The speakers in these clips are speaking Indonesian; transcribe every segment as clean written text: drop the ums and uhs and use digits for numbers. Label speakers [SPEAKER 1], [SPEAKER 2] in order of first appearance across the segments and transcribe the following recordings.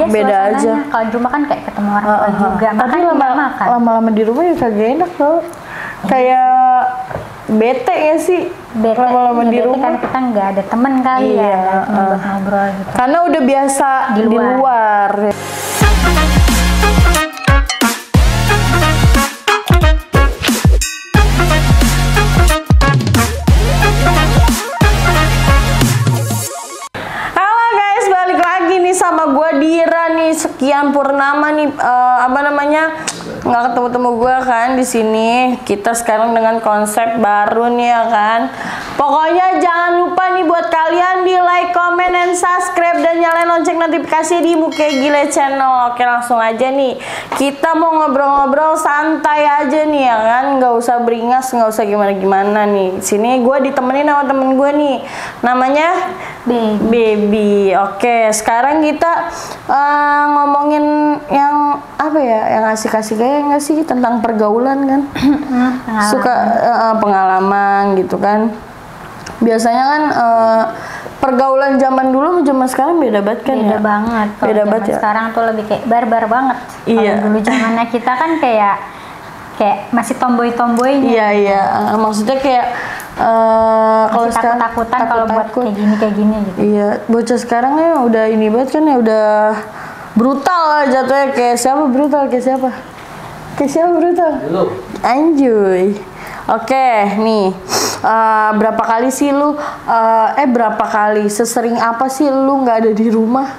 [SPEAKER 1] beda aja.
[SPEAKER 2] Kalau di rumah kan kayak ketemu orang tua juga.
[SPEAKER 1] Tapi lama-lama di rumah ya kagak enak loh. Kayak bete ya sih. Lama-lama di rumah
[SPEAKER 2] kan kita nggak ada temen kali ya, buat ngobrol gitu.
[SPEAKER 1] Karena udah biasa di luar. Sama gue Dira nih, sekian purnama nih, nggak ketemu gue kan di sini. Kita sekarang dengan konsep baru nih ya kan. Pokoknya jangan lupa nih buat kalian di like, comment, and subscribe dan nyalain lonceng notifikasi di Muke Gile Channel. Oke, langsung aja nih. Kita mau ngobrol-ngobrol santai aja nih ya kan, nggak usah beringas, nggak usah gimana-gimana nih. Sini gue ditemenin sama temen gue nih, namanya Baby. Oke, sekarang kita ngomongin yang apa ya, yang asik-asik kayak nggak sih, tentang pergaulan kan. Suka pengalaman gitu kan. Biasanya kan pergaulan zaman dulu sama zaman sekarang beda banget kan.
[SPEAKER 2] Beda banget.
[SPEAKER 1] Beda banget ya.
[SPEAKER 2] Sekarang tuh lebih kayak barbar banget.
[SPEAKER 1] Iya.
[SPEAKER 2] Kalau dulu zamannya kita kan kayak masih tomboy-tomboynya.
[SPEAKER 1] Iya. Maksudnya kayak kalau sekarang
[SPEAKER 2] takut-takutan kalau buat kayak gini gitu.
[SPEAKER 1] Iya, bocah sekarang ya udah ini banget kan ya, udah brutal lah jatuhnya. Kayak siapa brutal? Kayak siapa brutal? Anjuy. Oke, nih. Berapa kali sih lu sesering apa sih lu nggak ada di rumah?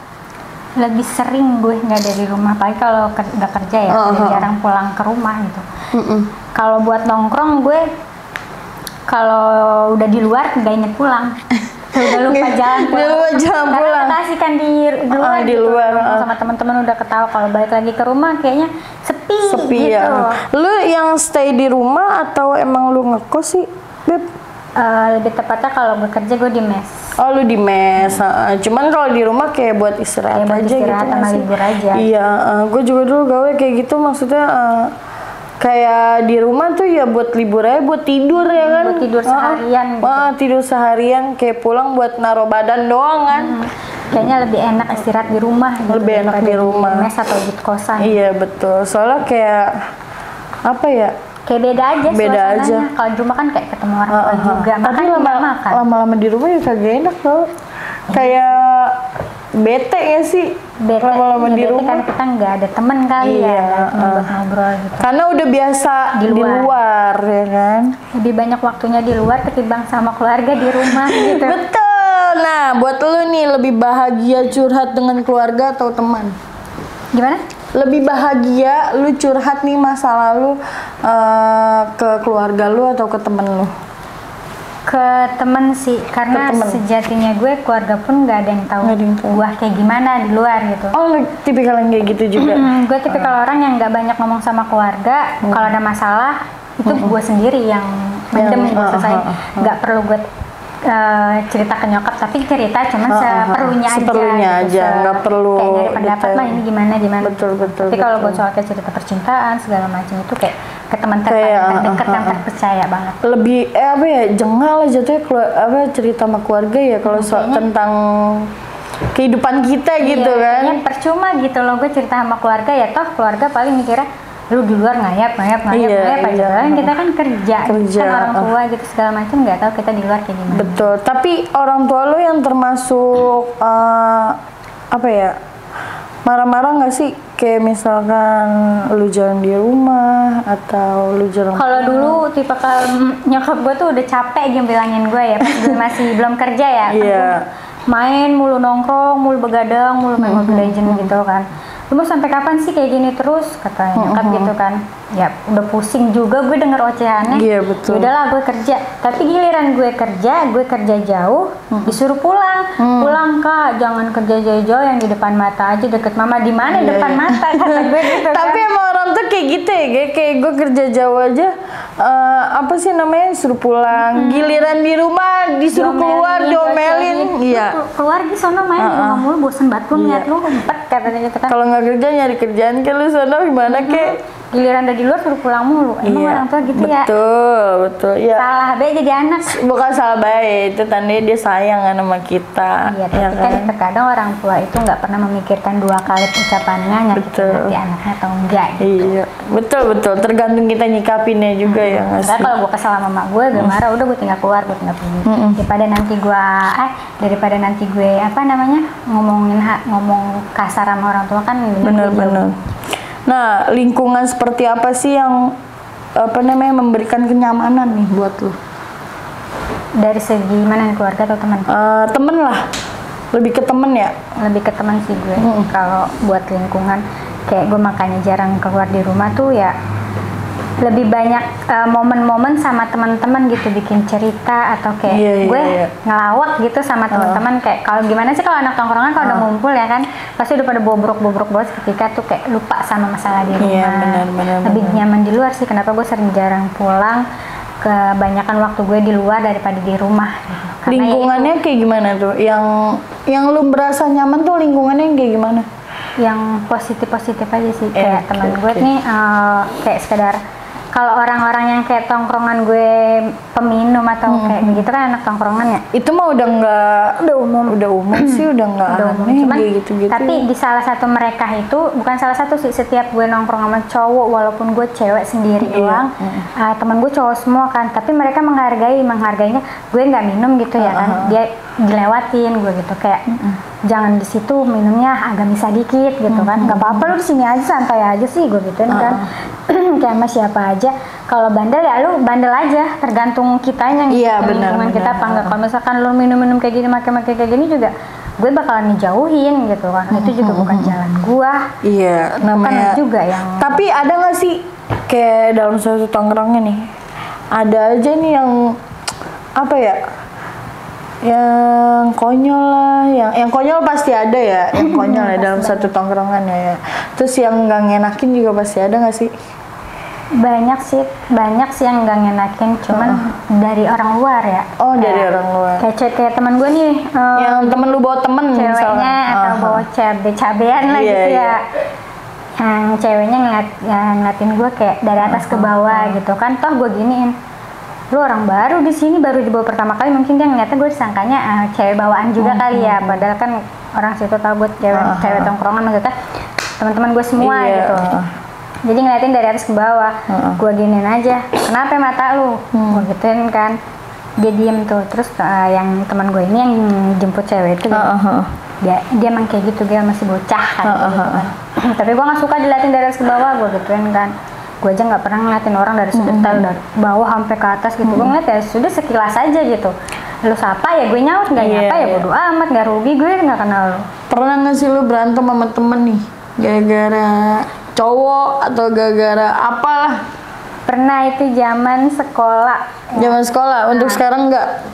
[SPEAKER 2] Lebih sering gue nggak ada di rumah, apalagi kalau udah kerja ya, jarang pulang ke rumah gitu. Kalau buat nongkrong gue, kalau udah di luar nggak inget pulang. Udah lupa jalan pulang. Karena kita asik kan di luar. Di luar sama teman-teman udah ketawa. Kalau balik lagi ke rumah kayaknya sepi gitu.
[SPEAKER 1] Ya. Lu yang stay di rumah atau emang lu ngekos sih, Beb?
[SPEAKER 2] Lebih tepatnya kalau bekerja gue di mes.
[SPEAKER 1] Oh, lu di mes. Cuman kalau di rumah kayak buat istirahat aja gitu.
[SPEAKER 2] Istirahat sama libur aja.
[SPEAKER 1] Iya, gue juga dulu gawe kayak gitu, maksudnya kayak di rumah tuh ya buat libur aja, buat tidur ya kan.
[SPEAKER 2] Buat tidur seharian gitu.
[SPEAKER 1] Tidur seharian, kayak pulang buat naruh badan doang kan.
[SPEAKER 2] Kayaknya lebih enak istirahat di rumah gitu.
[SPEAKER 1] Lebih enak di rumah.
[SPEAKER 2] Di mes atau di kosan.
[SPEAKER 1] Iya, betul. Soalnya kayak apa ya?
[SPEAKER 2] Kayak beda aja suasananya. Kalau di rumah kan kayak ketemu orang tua juga.
[SPEAKER 1] Tapi lama-lama di rumah ya kagak enak loh. Kayak bete ya sih. Lama-lama di rumah
[SPEAKER 2] kan kita nggak ada temen kali ya, buat ngobrol gitu.
[SPEAKER 1] Karena udah biasa di luar ya kan.
[SPEAKER 2] Lebih banyak waktunya di luar ketimbang sama keluarga di rumah gitu.
[SPEAKER 1] Betul. Nah, buat lu nih, lebih bahagia curhat dengan keluarga atau teman?
[SPEAKER 2] Gimana?
[SPEAKER 1] Lebih bahagia lu curhat nih masa lalu ke keluarga lu atau ke temen lu?
[SPEAKER 2] Ke temen sih, karena sejatinya gue keluarga pun nggak ada yang tahu gue kayak gimana di luar gitu.
[SPEAKER 1] Oh, lu tipikal yang kayak gitu juga?
[SPEAKER 2] Gue tipikal orang yang nggak banyak ngomong sama keluarga. Kalau ada masalah itu gue sendiri yang mendem, gue selesai. Nggak perlu gue cerita ke nyokap, tapi cerita cuman seperlunya aja,
[SPEAKER 1] nggak perlu
[SPEAKER 2] kayak nyari pendapat mah ini gimana.
[SPEAKER 1] Betul.
[SPEAKER 2] Tapi kalau buat soal kayak cerita percintaan segala macam itu kayak ke teman terdekat yang terpercaya banget.
[SPEAKER 1] Lebih jengah lah jatuhnya cerita sama keluarga ya kalau tentang kehidupan kita gitu kan.
[SPEAKER 2] Kayaknya percuma gitu loh gue cerita sama keluarga, ya toh keluarga paling mikirnya lu di luar ngayap aja. Kita kan kerja kan orang tua gitu segala macam, nggak tahu kita di luar kayak gimana.
[SPEAKER 1] Betul. Tapi orang tua lu yang termasuk marah-marah nggak sih? Kayak misalkan lu jalan di rumah atau lu jalan.
[SPEAKER 2] Kalau dulu tipe nyokap gue tuh udah capek dia bilangin gue ya, pas gue masih belum kerja ya. Main mulu, nongkrong mulu, begadang mulu, main Mobile Legends gitu kan. Lu mau sampai kapan sih kayak gini terus, katanya nyokap gitu kan. Ya udah pusing juga gue denger ocehannya.
[SPEAKER 1] Iya, betul.
[SPEAKER 2] Udahlah gue kerja, tapi giliran gue kerja jauh, disuruh pulang. Pulang Kak, jangan kerja jauh-jauh, yang di depan mata aja, deket mama. Di mana depan mata, kata gue gitu kan.
[SPEAKER 1] Tapi emang orang tuh kayak gitu ya, kayak gue kerja jauh aja disuruh pulang. Giliran di rumah disuruh keluar, diomelin. Iya.
[SPEAKER 2] Keluar di sono main di rumah mulu, bosen banget lu ngeliat lu, empet katanya gitu kan.
[SPEAKER 1] Kalau nggak kerja nyari kerjaan ke lu sono gimana kek?
[SPEAKER 2] giliran dari luar suruh pulang mulu. Emang orang tua gitu ya?
[SPEAKER 1] Betul ya.
[SPEAKER 2] Salah baik jadi anak.
[SPEAKER 1] Bukan salah baik, itu tandanya dia sayang kan sama kita.
[SPEAKER 2] Iya, tapi kan terkadang orang tua itu nggak pernah memikirkan 2 kali ucapannya nyakitin hati anaknya atau enggak gitu.
[SPEAKER 1] Iya, betul tergantung kita nyikapinnya juga ya nggak sih.
[SPEAKER 2] Kalau gue kesal sama mama gue marah, udah gue tinggal keluar, gue tinggal pergi. Daripada nanti gue apa namanya ngomong kasar sama orang tua kan.
[SPEAKER 1] Bener. Nah, lingkungan seperti apa sih yang memberikan kenyamanan nih buat lo?
[SPEAKER 2] Dari segi mana nih, keluarga atau teman?
[SPEAKER 1] Temen lah, lebih ke temen ya.
[SPEAKER 2] Lebih ke teman sih gue. Kalau buat lingkungan, kayak gue makanya jarang keluar di rumah tuh ya. Lebih banyak momen-momen sama teman-teman gitu, bikin cerita atau kayak gue ngelawak gitu sama teman-teman. Kayak kalau gimana sih kalau anak tongkrongan kalau udah ngumpul ya kan pasti udah pada bobrok banget ketika tuh kayak lupa sama masalah di rumah. Lebih nyaman di luar sih. Kenapa gue sering jarang pulang, kebanyakan waktu gue di luar daripada di rumah gitu.
[SPEAKER 1] Lingkungannya kayak gimana tuh? Yang lu berasa nyaman tuh lingkungannya yang kayak gimana?
[SPEAKER 2] Yang positif aja sih. Kayak teman gue nih kayak sekedar, kalau orang-orang yang kayak tongkrongan gue peminum atau kayak begitu kan anak tongkrongan ya.
[SPEAKER 1] Itu mah udah umum sih, udah nggak aneh.
[SPEAKER 2] Cuman
[SPEAKER 1] gitu.
[SPEAKER 2] Tapi di salah satu mereka itu, bukan salah satu sih, setiap gue nongkrong sama cowok walaupun gue cewek sendiri doang, teman gue cowok semua kan, tapi mereka menghargainya. Gue nggak minum gitu ya kan, dia dilewatin gue gitu kayak jangan di situ minumnya agak misa dikit gitu kan, nggak apa-apa lu di sini aja santai aja sih gue gituin kan. Kayak sama siapa aja, kalau bandel ya lu bandel aja, tergantung kitanya gitu. Lingkungan kita apa enggak. Kalau misalkan lu minum kayak gini, make kayak gini juga gue bakalan ngejauhin gitu kan. Itu juga bukan jalan gua.
[SPEAKER 1] Iya, namanya
[SPEAKER 2] bukan juga yang.
[SPEAKER 1] Tapi ada nggak sih kayak dalam suatu tongkrongnya nih, ada aja nih yang apa ya, yang konyol lah, yang konyol pasti ada ya, yang konyol ya dalam satu tongkrongan ya. Terus yang nggak ngenakin juga pasti ada nggak sih?
[SPEAKER 2] Banyak sih yang nggak ngenakin, cuman dari orang luar ya.
[SPEAKER 1] Oh, dari orang luar.
[SPEAKER 2] Kayak teman gue nih,
[SPEAKER 1] yang temen lu bawa temen
[SPEAKER 2] ceweknya
[SPEAKER 1] misalnya,
[SPEAKER 2] atau bawa cabean lah gitu ya. Yang ceweknya ngeliatin gue kayak dari atas ke bawah gitu kan, toh gue giniin, lu orang baru di sini, baru dibawa pertama kali, mungkin dia ngeliatnya gue disangkanya cewek bawaan juga kali ya, padahal kan orang situ tahu gue cewek tongkrongan, maksudnya teman-teman gue semua gitu. Jadi ngeliatin dari atas ke bawah, gue giniin aja, kenapa mata lu? Gue gituin kan, dia diem tuh. Terus yang teman gue ini yang jemput cewek itu, dia emang kayak gitu, dia masih bocah kan, gitu kan. Tapi gue nggak suka diliatin dari atas ke bawah, gue gituin kan. Gue aja nggak pernah ngeliatin orang dari sudut dari bawah sampai ke atas gitu. Gue ngeliat ya sudah sekilas aja gitu. Lu sapa ya gue nyaut, nggak nyapa ya bodo amat, nggak rugi, gue nggak kenal lu.
[SPEAKER 1] Pernah nggak sih lu berantem sama temen nih gara-gara cowok atau gara-gara apalah?
[SPEAKER 2] Pernah, itu zaman sekolah.
[SPEAKER 1] Zaman sekolah. Untuk sekarang enggak?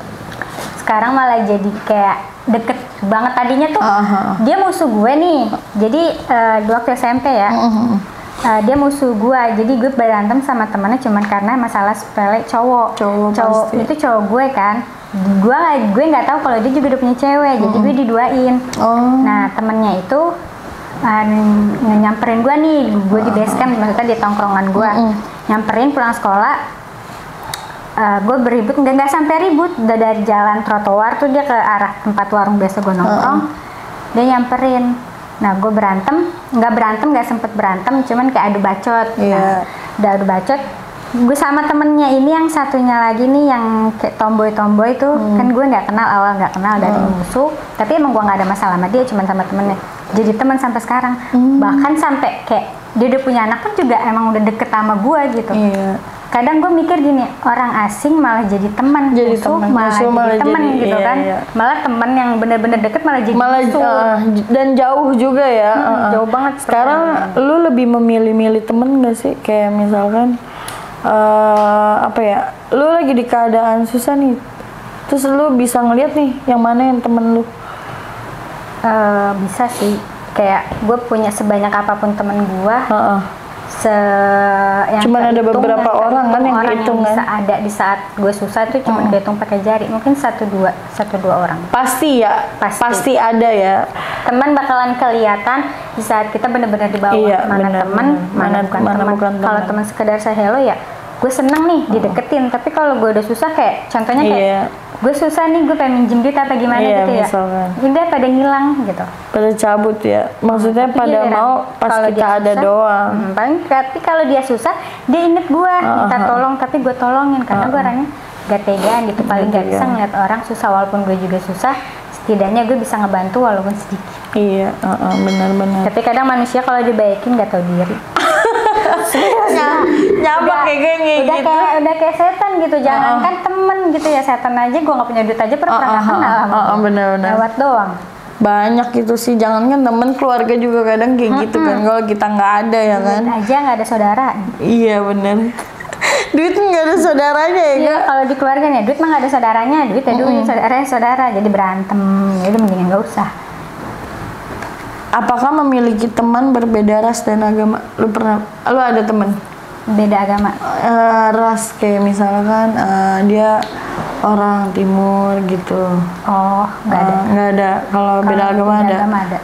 [SPEAKER 2] Sekarang malah jadi kayak deket banget. Tadinya tuh dia musuh gue nih. Jadi di waktu SMP ya, dia musuh gue. Jadi gue berantem sama temannya cuman karena masalah sepele cowok itu cowok gue kan. Gue nggak tahu kalau dia juga udah punya cewek. Jadi gue diduain. Nah temennya itu nyamperin gue nih, gue di base camp, maksudnya di tongkrongan gue, nyamperin pulang sekolah. Gue beribut, nggak sampai ribut, udah dari jalan trotoar tuh dia ke arah tempat warung biasa gue nongkrong, dia nyamperin. Nah gue nggak sempet berantem, cuman kayak adu bacot. Udah adu bacot, gue sama temennya ini yang satunya lagi nih yang kayak tomboy tuh, kan gue nggak kenal dari musuh, tapi emang gue nggak ada masalah sama dia, cuman sama temennya jadi teman sampai sekarang. Bahkan sampai kayak dia udah punya anak pun juga emang udah deket sama gue gitu. Kadang gue mikir gini, orang asing malah jadi teman, musuh malah jadi teman gitu kan. Malah teman yang bener-bener deket malah jadi musuh.
[SPEAKER 1] Dan jauh juga ya.
[SPEAKER 2] Jauh banget.
[SPEAKER 1] Sekarang lu lebih memilih-milih temen gak sih? Kayak misalkan apa ya, lu lagi di keadaan susah nih, terus lu bisa ngeliat nih yang mana yang temen lu?
[SPEAKER 2] Bisa sih, kayak gue punya sebanyak apapun temen gue, cuman
[SPEAKER 1] ada beberapa orang kan yang
[SPEAKER 2] kehitung yang bisa ada di saat gue susah itu cuman kehitung pakai jari, mungkin satu dua orang.
[SPEAKER 1] Pasti ya, pasti ada ya.
[SPEAKER 2] Teman bakalan kelihatan di saat kita benar-benar di bawah.
[SPEAKER 1] Iya,
[SPEAKER 2] mana teman, mana bukan teman. Kalau teman sekedar saya hello ya, gue seneng nih dideketin. Tapi kalau gue udah susah kayak, contohnya kayak gue susah nih, gue pengen minjem duit apa gimana gitu ya. Udah pada ngilang gitu.
[SPEAKER 1] Pada cabut ya. Maksudnya pada mau pas kita ada doang.
[SPEAKER 2] Tapi kalau dia susah, dia inget gue, minta tolong, tapi gue tolongin karena gue orangnya gak tegaan gitu. Paling gak bisa ngeliat orang susah walaupun gue juga susah. Setidaknya gue bisa ngebantu walaupun sedikit.
[SPEAKER 1] Iya, benar-benar.
[SPEAKER 2] Tapi kadang manusia kalau dibaikin gak tahu diri.
[SPEAKER 1] Nyabak kayak gitu.
[SPEAKER 2] Udah kayak setan gitu. Jangankan temen gitu ya, setan aja gue nggak punya duit aja pernah kenal.
[SPEAKER 1] Benar-benar.
[SPEAKER 2] Lewat doang.
[SPEAKER 1] Banyak gitu sih. Jangankan temen, keluarga juga kadang kayak gitu kan. Kalau kita nggak ada ya kan.
[SPEAKER 2] Duit aja nggak ada saudara.
[SPEAKER 1] Iya benar. Duit nggak ada saudaranya ya
[SPEAKER 2] Iya, kalau di keluarga nih duit mah nggak ada saudaranya. Duit ya duit, saudara. Jadi berantem. Jadi mendingan nggak usah.
[SPEAKER 1] Apakah memiliki teman berbeda ras dan agama? Lu ada teman
[SPEAKER 2] beda agama?
[SPEAKER 1] Ras kayak misalkan dia orang timur gitu.
[SPEAKER 2] Oh,
[SPEAKER 1] nggak ada. Kalau beda agama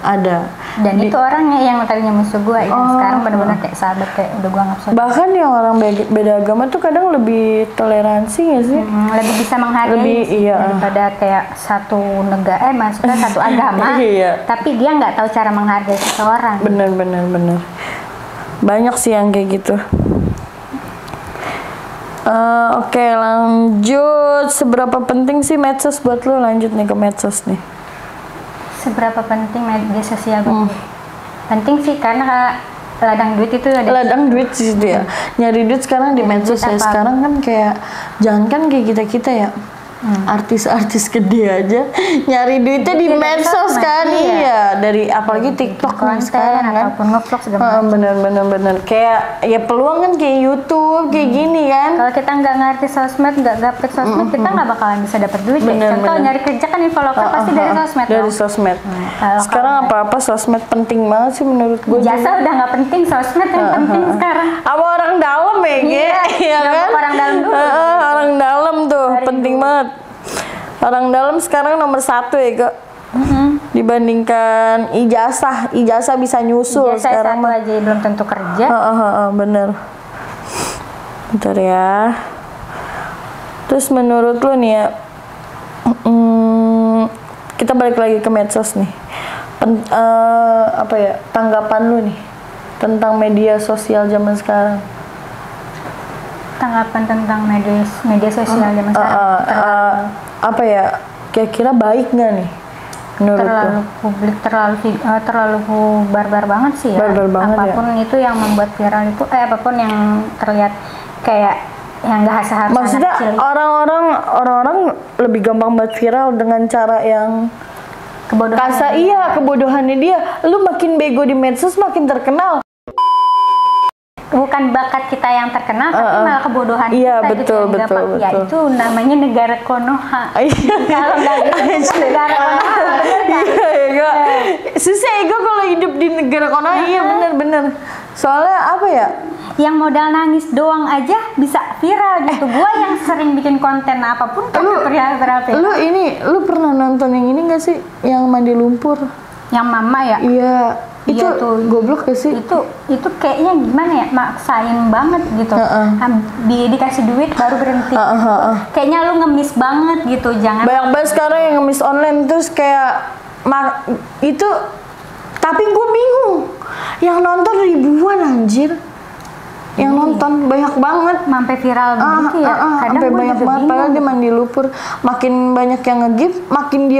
[SPEAKER 1] ada.
[SPEAKER 2] Dan itu orangnya yang tadinya musuh gue, yang sekarang benar-benar kayak sahabat, kayak udah gue anggap sahabat.
[SPEAKER 1] Bahkan yang orang beda agama tuh kadang lebih toleransi nggak sih?
[SPEAKER 2] Lebih bisa menghargai daripada kayak satu negara, maksudnya satu agama, tapi dia nggak tahu cara menghargai seseorang.
[SPEAKER 1] Bener. Banyak sih yang kayak gitu. Oke, lanjut. Seberapa penting sih medsos buat lu? Lanjut nih ke medsos nih.
[SPEAKER 2] Seberapa penting media sosial buat gue? Penting sih karena ladang duit itu ada.
[SPEAKER 1] Ladang duit sih dia. Nyari duit sekarang di medsos ya. Sekarang kan kayak jangan kayak kita ya. Artis-artis gede aja nyari duitnya di medsos kan. Iya, dari apalagi TikTok kan sekarang kan.
[SPEAKER 2] Ataupun ngevlog segala
[SPEAKER 1] macam. Bener. Kayak ya peluang kan kayak YouTube kayak gini kan.
[SPEAKER 2] Kalau kita nggak ngerti sosmed, nggak dapet sosmed, kita nggak bakalan bisa dapet duit. Contoh nyari kerja kan info lokal pasti dari sosmed.
[SPEAKER 1] Dari sosmed. Sekarang apa-apa sosmed penting banget sih menurut gue.
[SPEAKER 2] Jasa udah nggak penting, sosmed yang penting sekarang.
[SPEAKER 1] Apa orang dalam ya kan?
[SPEAKER 2] Orang dalam dulu.
[SPEAKER 1] Orang dalam tuh penting banget. Orang dalam sekarang nomor 1 ya kak. Dibandingkan ijazah bisa nyusul sekarang
[SPEAKER 2] mah. Aja belum tentu kerja.
[SPEAKER 1] Bener. Bentar ya. Terus menurut lu nih ya, kita balik lagi ke medsos nih. Tanggapan lu nih tentang media sosial zaman sekarang?
[SPEAKER 2] Tanggapan tentang media sosial zaman sekarang?
[SPEAKER 1] Kira-kira baik nggak nih menurut
[SPEAKER 2] terlalu publik, terlalu barbar banget sih ya.
[SPEAKER 1] Barbar banget
[SPEAKER 2] apapun
[SPEAKER 1] ya.
[SPEAKER 2] Itu yang membuat viral itu apapun yang terlihat kayak yang nggak seharusnya.
[SPEAKER 1] Maksudnya orang-orang lebih gampang buat viral dengan cara yang kebodohannya dia. Lu makin bego di medsos makin terkenal.
[SPEAKER 2] Bukan bakat kita yang terkenal, tapi malah kebodohan
[SPEAKER 1] kita
[SPEAKER 2] betul. Ya itu namanya negara Konoha. Kalau nggak gitu negara Konoha,
[SPEAKER 1] bener. Susah ego kalau hidup di negara Konoha. Iya bener. Soalnya apa ya?
[SPEAKER 2] Yang modal nangis doang aja bisa viral gitu. Gua yang sering bikin konten apapun tapi viral.
[SPEAKER 1] Lu pernah nonton yang ini nggak sih? Yang mandi lumpur?
[SPEAKER 2] Yang mama ya?
[SPEAKER 1] Iya. Itu tuh goblok gak sih?
[SPEAKER 2] Itu kayaknya gimana ya, maksain banget gitu. Dikasih duit baru berhenti. Kayaknya lu ngemis banget gitu. Jangan.
[SPEAKER 1] Banyak banget sekarang yang ngemis online terus kayak itu. Tapi gue bingung. Yang nonton ribuan anjir. Yang nonton banyak banget,
[SPEAKER 2] sampai viral begitu ya.
[SPEAKER 1] Sampai banyak banget, padahal dia mandi lumpur. Makin banyak yang nge-give, makin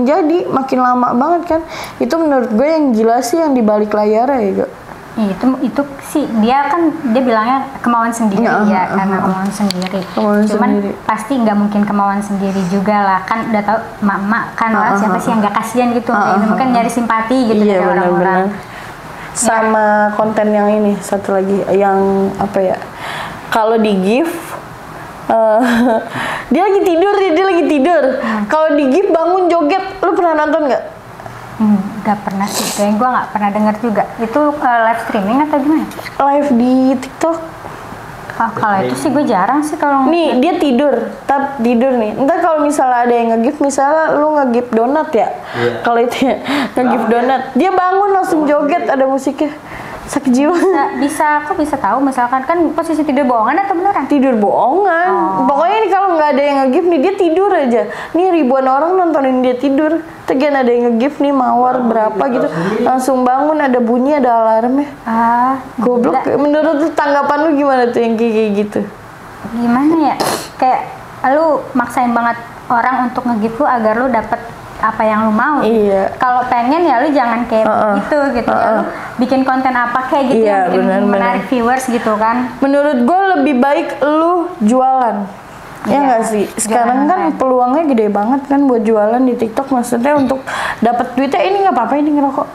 [SPEAKER 1] jadi, makin lama banget kan. Itu menurut gue yang gila sih yang di balik layar ya, Kak.
[SPEAKER 2] Itu sih dia bilangnya kemauan sendiri karena kemauan sendiri. Cuman pasti nggak mungkin kemauan sendiri juga lah, kan udah tahu mak kan orang siapa sih yang nggak kasihan gitu. Mungkin nyari simpati gitu dari orang-orang.
[SPEAKER 1] Sama konten yang ini satu lagi yang kalau di give dia lagi tidur. Kalau di give bangun joget, lu pernah nonton nggak?
[SPEAKER 2] Gak pernah sih, kayaknya gue gak pernah denger juga. Itu live streaming atau gimana?
[SPEAKER 1] Live di TikTok.
[SPEAKER 2] Kalau itu sih gue jarang sih kalau.
[SPEAKER 1] Nih dia tidur nih. Ntar kalau misalnya ada yang nge-gift, misalnya lu nge-gift donat ya. Kalau itu ya nge-gift donat, dia bangun langsung joget, ada musiknya. Sakit jiwa.
[SPEAKER 2] Aku bisa tahu misalkan kan posisi tidur bohongan atau beneran?
[SPEAKER 1] Tidur bohongan. Pokoknya ini kalau nggak ada yang nge-gift nih, dia tidur aja. Nih ribuan orang nontonin dia tidur. Tegian ada yang nge-gift nih, mawar berapa gitu, langsung bangun, ada bunyi, ada alarmnya. Goblok. Menurut lu tanggapan lu gimana tuh yang kayak gitu?
[SPEAKER 2] Gimana ya? Kayak lu maksain banget orang untuk nge-gift lu agar lu dapet apa yang lu mau.
[SPEAKER 1] Iya.
[SPEAKER 2] Kalau pengen ya lu jangan kayak gitu. Ya, lu bikin konten apa kayak gitu yang bikin menarik viewers gitu kan.
[SPEAKER 1] Menurut gue lebih baik lu jualan. Ya nggak sih? Sekarang kan peluangnya gede banget kan buat jualan di TikTok. Maksudnya untuk dapat duitnya, ini nggak apa-apa, ini ngerokok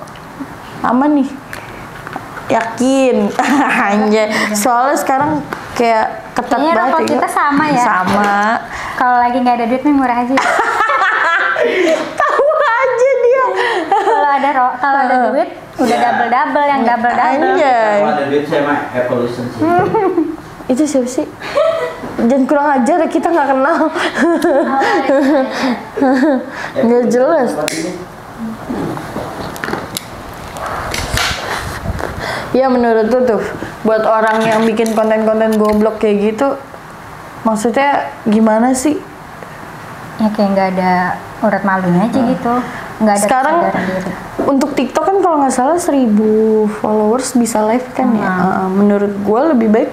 [SPEAKER 1] aman nih. Yakin. Anjay. Soalnya sekarang kayak ketat banget.
[SPEAKER 2] Rokok kita sama ya.
[SPEAKER 1] Sama.
[SPEAKER 2] Kalau lagi nggak ada duit nih murah aja.
[SPEAKER 1] Tahu aja dia.
[SPEAKER 2] Kalau ada duit udah double yang double.
[SPEAKER 1] Anjay.
[SPEAKER 3] Kalau ada duit saya mah evolution sih.
[SPEAKER 1] Itu siapa sih? Jangan kurang ajar ya, kita nggak kenal. Nggak jelas. Ya menurut tuh buat orang yang bikin konten-konten goblok kayak gitu, maksudnya gimana sih?
[SPEAKER 2] Ya kayak nggak ada urat malunya aja gitu. Nggak ada.
[SPEAKER 1] Sekarang untuk TikTok kan kalau nggak salah 1000 followers bisa live kan ya. Menurut gue lebih baik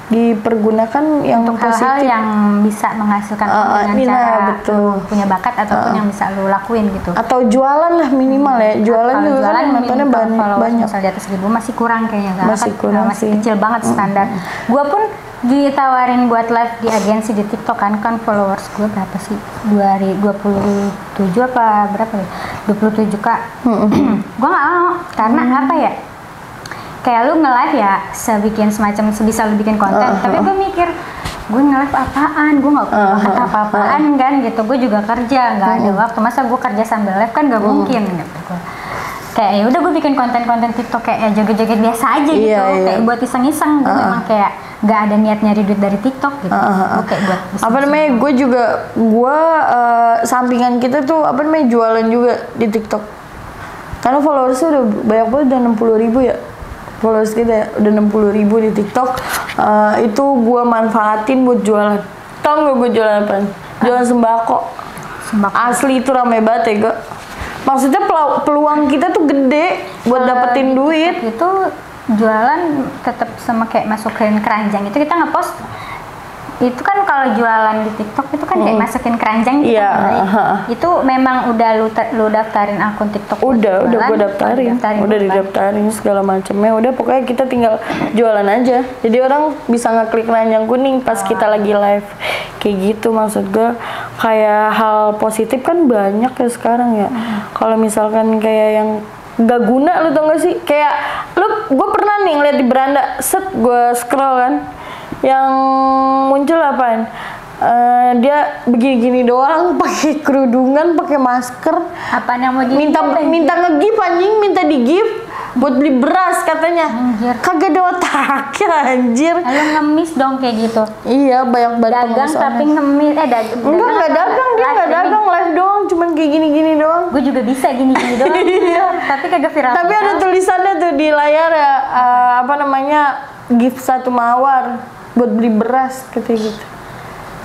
[SPEAKER 1] dipergunakan yang
[SPEAKER 2] untuk
[SPEAKER 1] positif.
[SPEAKER 2] hal-hal yang bisa menghasilkan dengan cara betul. Punya bakat ataupun yang bisa lu lakuin gitu.
[SPEAKER 1] Atau jualan lah minimal ya. Jualan juga kan nontonnya banyak.
[SPEAKER 2] Misal di atas 1000 masih kurang kayaknya kan. Masih
[SPEAKER 1] sih.
[SPEAKER 2] Kecil banget standar. Gua pun ditawarin buat live di agensi di TikTok kan followers gue berapa sih? 27 apa berapa ya? 27K. Gue nggak mau karena apa ya? Kayak lu nge-live ya sebisa lu bikin konten, tapi gue mikir gue nge-live apaan, gue nggak punya bakat apa-apaan kan gitu, gue juga kerja nggak ada waktu, masa gue kerja sambil live kan nggak mungkin gitu. Kayak ya udah gue bikin konten-konten TikTok kayak ya joget-joget biasa aja gitu, kayak buat iseng-iseng, gue memang kayak nggak ada niat nyari duit dari TikTok gitu, kayak buat
[SPEAKER 1] apa namanya, gue sampingan kita tuh apa namanya jualan juga di TikTok, karena followersnya udah banyak banget, udah 60.000 ya. Followers kita ya, udah 60.000 di TikTok. Itu gue manfaatin buat jualan. Tau gak gue jualan apa? Jualan sembako. Asli itu rame banget ya gue. Maksudnya peluang kita tuh gede buat dapetin duit.
[SPEAKER 2] Itu jualan tetap sama kayak masukin keranjang itu kita ngepost. Itu kan kalau jualan di TikTok itu kan kayak masukin keranjang gitu kan. Itu memang udah lu daftarin akun TikTok.
[SPEAKER 1] Udah gue daftarin. Udah didaftarin segala macamnya. Udah pokoknya kita tinggal jualan aja. Jadi orang bisa ngeklik keranjang kuning pas kita lagi live. Kayak gitu maksud gue. Kayak hal positif kan banyak ya sekarang ya. Kalau misalkan kayak yang gak guna, lu tau gak sih? Kayak gue pernah nih ngeliat di beranda, gue scroll kan, yang muncul apaan? Dia begini-gini doang, pakai kerudungan, pakai masker.
[SPEAKER 2] Apaan yang mau
[SPEAKER 1] minta nge-gift anjing, minta di-gift buat beli beras katanya.
[SPEAKER 2] Anjir.
[SPEAKER 1] Kagak ada otaknya anjir.
[SPEAKER 2] Lalu ngemis dong kayak gitu.
[SPEAKER 1] Iya, banyak banget
[SPEAKER 2] dagang tapi ngemis.
[SPEAKER 1] Enggak dagang, dia enggak dagang, live doang, cuman kayak gini-gini doang.
[SPEAKER 2] Gue juga bisa gini-gini doang. Tapi kagak viral.
[SPEAKER 1] Tapi ada tulisannya tuh di layar ya, apa namanya, gift 1 mawar buat beli beras katanya gitu.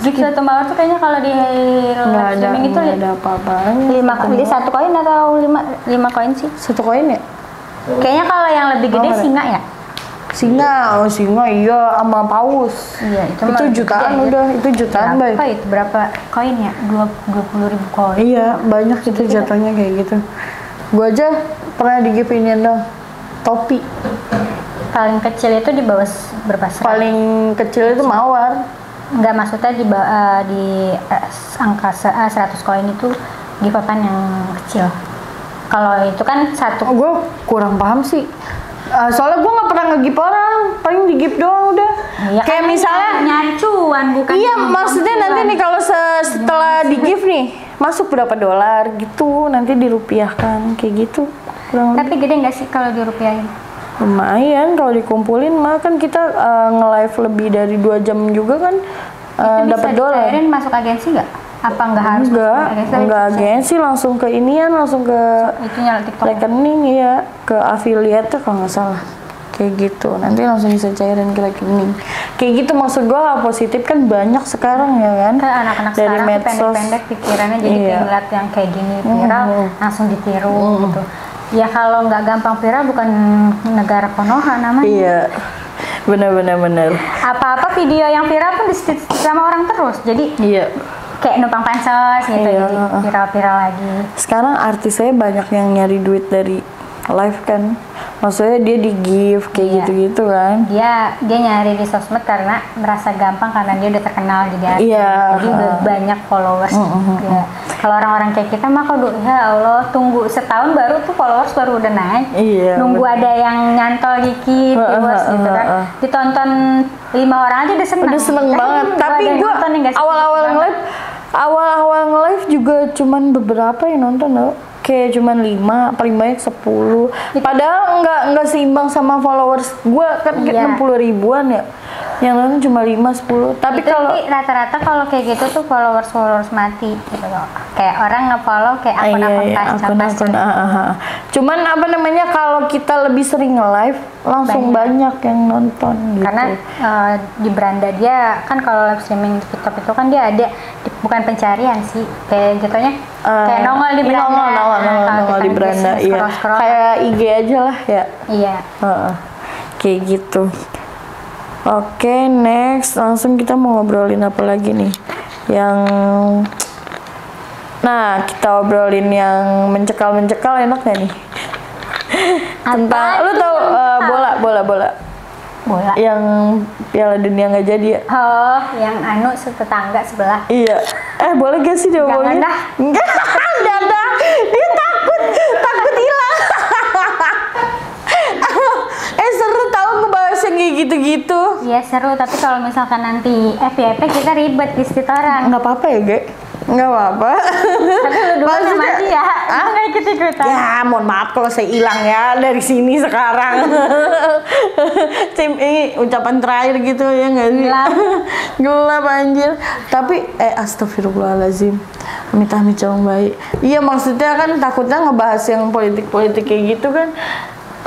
[SPEAKER 2] Gift 1 mawar tuh kayaknya kalau di live streaming itu
[SPEAKER 1] ada apa-apanya.
[SPEAKER 2] 1 koin atau 5 koin sih?
[SPEAKER 1] 1 koin ya?
[SPEAKER 2] Kayaknya kalau yang lebih gede singa ya?
[SPEAKER 1] Singa iya sama paus.
[SPEAKER 2] Iya,
[SPEAKER 1] itu jutaan udah, itu jutaan baik.
[SPEAKER 2] Berapa koin ya? 20.000 koin.
[SPEAKER 1] Iya, banyak itu jatuhnya kayak gitu. Gua aja pernah di-gift-inian dong. Topi.
[SPEAKER 2] Paling kecil itu di bawah berapa?
[SPEAKER 1] Paling kecil itu mawar.
[SPEAKER 2] Enggak, maksudnya di angka 100 koin itu gift-an yang kecil. Kalau itu kan
[SPEAKER 1] gue kurang paham sih. Soalnya gue nggak pernah nge-gift orang, paling di-gift doang udah.
[SPEAKER 2] Ya,
[SPEAKER 1] kayak
[SPEAKER 2] kan
[SPEAKER 1] misalnya
[SPEAKER 2] nyari cuan bukan.
[SPEAKER 1] Iya, maksudnya nanti nih kalau setelah di-gift nih, masuk berapa dolar gitu, nanti dirupiahkan kayak gitu.
[SPEAKER 2] Tapi gede nggak sih kalau dirupiahin?
[SPEAKER 1] Lumayan kalau dikumpulin mah kan kita nge-live lebih dari 2 jam juga kan dapat dolar.
[SPEAKER 2] Itu bisa masuk agensi nggak? Apa nggak harus?
[SPEAKER 1] Enggak agensi, langsung ke inian, langsung ke
[SPEAKER 2] itunya TikTok.
[SPEAKER 1] rekening ya, ke affiliate kalau nggak salah. Kayak gitu, nanti langsung bisa cairin ke rekening. Kayak gitu maksud gua, hal positif kan banyak sekarang ya kan.
[SPEAKER 2] Kayak anak-anak
[SPEAKER 1] dari
[SPEAKER 2] sekarang tuh pendek-pendek pikirannya, jadi kayak ngeliat yang kayak gini viral langsung ditiru gitu. Ya kalau nggak gampang viral bukan negara Konoha namanya.
[SPEAKER 1] Iya, benar.
[SPEAKER 2] Apa-apa video yang viral pun di sama orang terus, jadi
[SPEAKER 1] Iya.
[SPEAKER 2] kayak numpang pansos gitu,
[SPEAKER 1] Iya.
[SPEAKER 2] jadi viral-viral lagi.
[SPEAKER 1] Sekarang artisnya banyak yang nyari duit dari live kan, maksudnya dia di give kayak gitu-gitu kan.
[SPEAKER 2] Dia nyari di sosmed karena merasa gampang karena dia udah terkenal jadi artis.
[SPEAKER 1] Iya.
[SPEAKER 2] Jadi udah banyak followers. Ya. Kalau orang-orang kayak kita mah kalau ya Allah tunggu setahun baru tuh followers baru udah naik.
[SPEAKER 1] Iya,
[SPEAKER 2] Nunggu ada yang nyantol dikit viewers gitu kan. Ditonton 5 orang aja udah seneng.
[SPEAKER 1] Udah seneng banget. Tapi gue awal-awal nge-live juga cuman beberapa yang nonton tau. Kayak cuman 5, paling banyak 10. Padahal nggak seimbang sama followers gue kan 60 ribuan ya. Yang nonton cuma 5, 10. Tapi kalau
[SPEAKER 2] rata-rata kalau kayak gitu tuh followers mati gitu loh. Kayak orang nge-follow kayak akun-akun
[SPEAKER 1] Cuman apa namanya, kalau kita lebih sering nge-live langsung banyak yang nonton gitu.
[SPEAKER 2] Karena di beranda dia kan kalau live streaming di TikTok itu kan dia ada bukan pencarian sih, kayak jatuhnya kayak nongol di beranda.
[SPEAKER 1] Nongol di beranda, iya. Kayak IG aja lah ya.
[SPEAKER 2] Iya.
[SPEAKER 1] Kayak gitu. Oke, next langsung kita mau ngobrolin apa lagi nih? Nah, kita obrolin yang mencekal enak gak nih? Tentang lu tau bola yang Piala Dunia nggak jadi ya?
[SPEAKER 2] Oh, yang tetangga sebelah.
[SPEAKER 1] Iya. Boleh gak sih dia ngomongin? Enggak, dah. Dia takut hilang. Seru tau ngebahas yang kayak gitu-gitu.
[SPEAKER 2] Iya seru, tapi kalau misalkan nanti FYP kita ribet di situ orang.
[SPEAKER 1] Nggak apa-apa ya, Ge? Nggak apa-apa.
[SPEAKER 2] Tapi lu dulu sama dia, nggak ikut-ikutan.
[SPEAKER 1] Ya, mohon maaf kalau saya hilang ya dari sini sekarang. Ini ucapan terakhir gitu ya nggak sih? Gelap anjir. Tapi, astagfirullahaladzim. Amit-amit calon baik. Iya, maksudnya kan takutnya ngebahas yang politik-politik kayak gitu kan.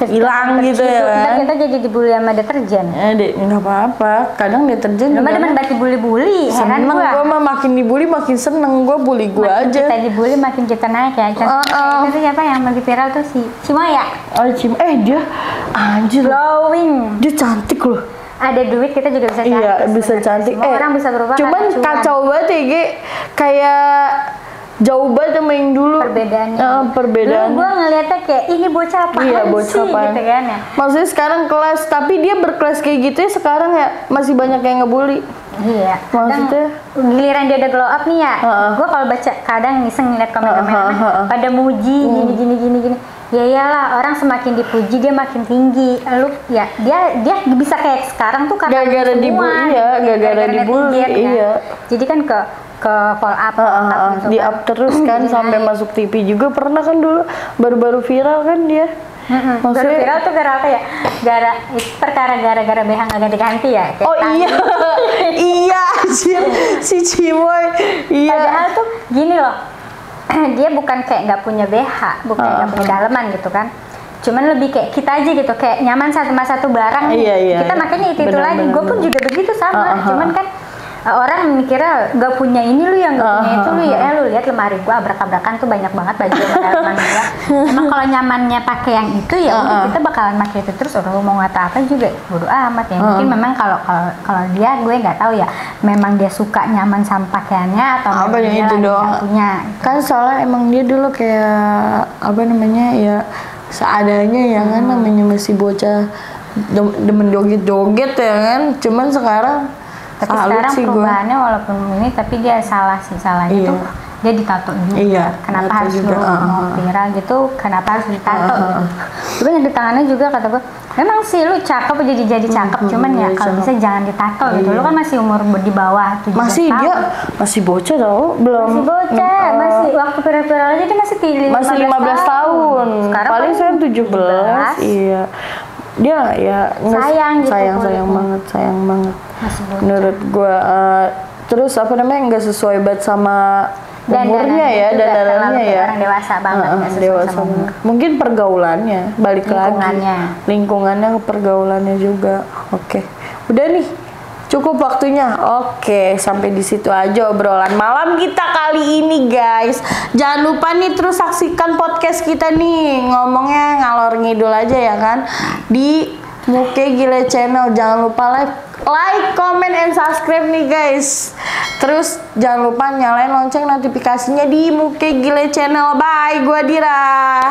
[SPEAKER 1] Hilang gitu ya kan.
[SPEAKER 2] Kita jadi dibully sama deterjen.
[SPEAKER 1] Nggak apa-apa. Kadang deterjen
[SPEAKER 2] juga demen banget dibully-bully.
[SPEAKER 1] Seneng gue mah, makin dibully makin seneng. Gue bully gue aja.
[SPEAKER 2] Kita dibully makin kita naik ya. Itu siapa yang lagi viral tuh si Maya.
[SPEAKER 1] Dia anjir
[SPEAKER 2] glowing.
[SPEAKER 1] Dia cantik loh.
[SPEAKER 2] Ada duit kita juga bisa cantik.
[SPEAKER 1] Iya bisa cantik.
[SPEAKER 2] Orang bisa berubah.
[SPEAKER 1] Cuman kacau banget ya Ge. Kayak jauh banget sama yang dulu. Perbedaannya.
[SPEAKER 2] Dulu gue ngeliatnya kayak ini bocah apaan sih gitu kan ya.
[SPEAKER 1] Maksudnya sekarang kelas, tapi dia berkelas kayak gitu ya sekarang ya masih banyak yang ngebully.
[SPEAKER 2] Iya.
[SPEAKER 1] Maksudnya
[SPEAKER 2] giliran dia udah glow up nih ya. Gue kalau baca kadang iseng ngeliat komen-komen pada muji gini. Ya iyalah, orang semakin dipuji dia makin tinggi. Dia bisa kayak sekarang tuh karena
[SPEAKER 1] gara-gara dibully. Gara-gara dibully. Iya.
[SPEAKER 2] Jadi kan ke follow up gitu
[SPEAKER 1] di up terus kan sampai masuk TV juga pernah kan dulu baru-baru viral kan dia.
[SPEAKER 2] Baru viral tuh gara apa ya? Perkara gara-gara BH nggak ganti-ganti ya?
[SPEAKER 1] Iya si Cimoy. Iya.
[SPEAKER 2] Padahal tuh gini loh, dia bukan kayak nggak punya BH, bukan nggak punya daleman gitu kan. Cuman lebih kayak kita aja gitu, kayak nyaman sama satu barang. Kita makanya itu lagi. Gue pun juga begitu sama. Cuman kan orang mikirnya nggak punya ini lu yang nggak punya itu lu ya. Lu lihat lemari gua abrak-abrakan tuh banyak banget baju daleman gua. Emang kalau nyamannya pakai yang itu ya udah kita bakalan pakai itu terus. Orang mau ngata apa juga bodo amat ya. Mungkin memang kalau dia gue nggak tahu ya. Memang dia suka nyaman sama pakaiannya atau
[SPEAKER 1] apa yang
[SPEAKER 2] dia
[SPEAKER 1] itu
[SPEAKER 2] lagi
[SPEAKER 1] doang
[SPEAKER 2] punya.
[SPEAKER 1] Kan soalnya emang dia dulu kayak apa namanya ya seadanya ya kan, namanya masih bocah demen joget-joget ya kan. Cuman sekarang
[SPEAKER 2] tapi sekarang perubahannya walaupun ini tapi dia salahnya tuh dia ditato juga. Kenapa harus lu mau viral gitu, kenapa harus ditato gitu. Tapi yang di tangannya juga kata gue Memang sih lu cakep jadi cakep, cuman ya kalau bisa jangan ditato gitu. Lu kan masih umur di bawah 17
[SPEAKER 1] Masih
[SPEAKER 2] tahun.
[SPEAKER 1] dia masih bocah tau, belum.
[SPEAKER 2] Masih bocah, masih waktu viral aja dia masih
[SPEAKER 1] 15 tahun.
[SPEAKER 2] Sekarang
[SPEAKER 1] Paling
[SPEAKER 2] kan
[SPEAKER 1] saya 17. Iya. Dia ya
[SPEAKER 2] Sayang gitu
[SPEAKER 1] sayang
[SPEAKER 2] kulitnya.
[SPEAKER 1] sayang banget.
[SPEAKER 2] Masih bocah.
[SPEAKER 1] Menurut gua terus apa namanya nggak sesuai banget sama umurnya ya,
[SPEAKER 2] Dandanannya
[SPEAKER 1] dandanannya ya.
[SPEAKER 2] orang dewasa banget, nggak sesuai
[SPEAKER 1] dewasa
[SPEAKER 2] sama umur.
[SPEAKER 1] banget. Mungkin pergaulannya, balik
[SPEAKER 2] Lingkungannya.
[SPEAKER 1] lagi. Lingkungannya ke pergaulannya juga. Oke. Udah nih. Cukup waktunya. Oke, sampai di situ aja obrolan malam kita kali ini, guys. Jangan lupa nih terus saksikan podcast kita nih. Ngomongnya ngalor ngidul aja ya kan. Di Muke Gile Channel. Jangan lupa like, comment, and subscribe nih guys. Terus jangan lupa nyalain lonceng notifikasinya di Muke Gile Channel. Bye, gua Dira.